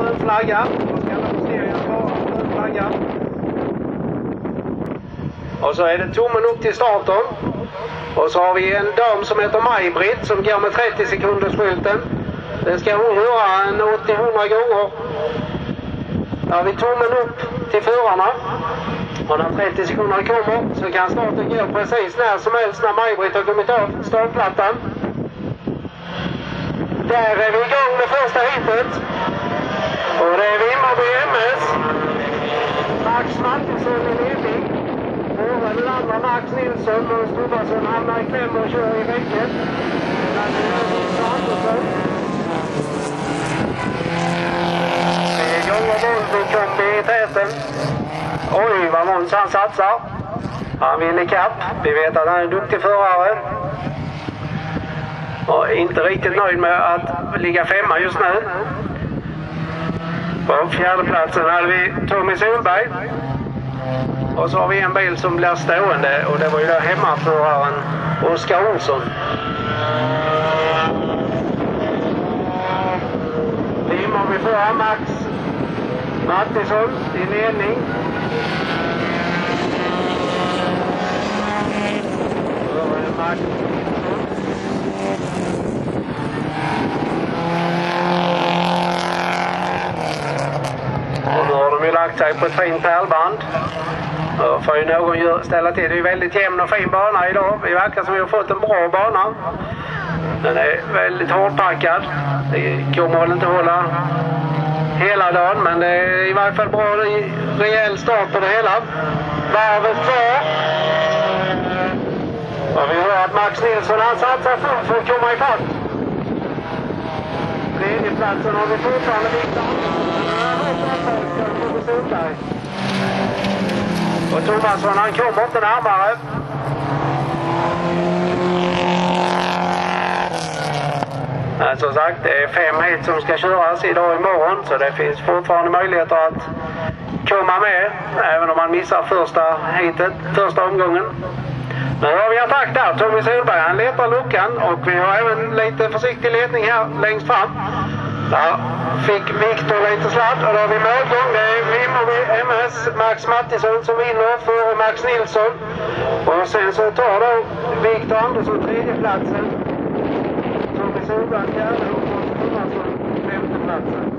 röd flagga. Då ska alla på serien vara röd flagga. Och så är det tummen upp till starten. Och så har vi en dam som heter Maj-Britt som går med 30 sekunders skylten. Den ska hon göra en 80-100 gånger. Där har vi tummen upp till förarna. Och när 30 sekunder kommer så kan starten gå precis när som helst när Maj-Britt har kommit av startplattan. Där är vi igång med första hitet. Och det är Vimmerby MS. Max Mattisson i ledning. Före den andra Max Nilsson och Stubbarsson hamnar i kläm och kör i räcket. Det är igång och Volvo kom i täten. Oj, vad Måns han satsar. Han vill i kapp. Vi vet att han är en duktig förare. Och inte riktigt nöjd med att ligga femma just nu. På fjärdeplatsen hade vi Tommy Solberg. Och så har vi en bil som blir stående. Och det var ju där hemmaföraren Oskar Olsson. Vimmerby vi får Max Mattisson i ledning. Max. Och nu har de ju lagt sig på ett fint pärlband. Då får ju någon ställa till. Det är ju väldigt jämn och fin bana idag. Vi verkar som vi har fått en bra bana. Den är väldigt hårdpackad. Det kommer väl inte hålla hela dagen, men det är i varje fall bra rejäl start på det hela. Varvet kvar. Och vi hör att Max Nilsson han satsar fullt för att komma i fatt. Tredjeplatsen har vi fortfarande Viktor. Och Thomasson han kommer inte närmare. Men som sagt, det är 5 hit som ska köras idag imorgon, så det finns fortfarande möjligheter att komma med, även om man missar första omgången. Nu har vi attack där, Tommy Solberg, han letar luckan och vi har även lite försiktig ledning här längst fram. Där fick Viktor lite sladd och då har vi målgång. Det är Vimmerby MS, Max Mattisson som vinner för Max Nilsson. Och sen så tar då Viktor Andersson tredjeplatsen. Tommy Solberg fjärde och Thomasson femteplatsen.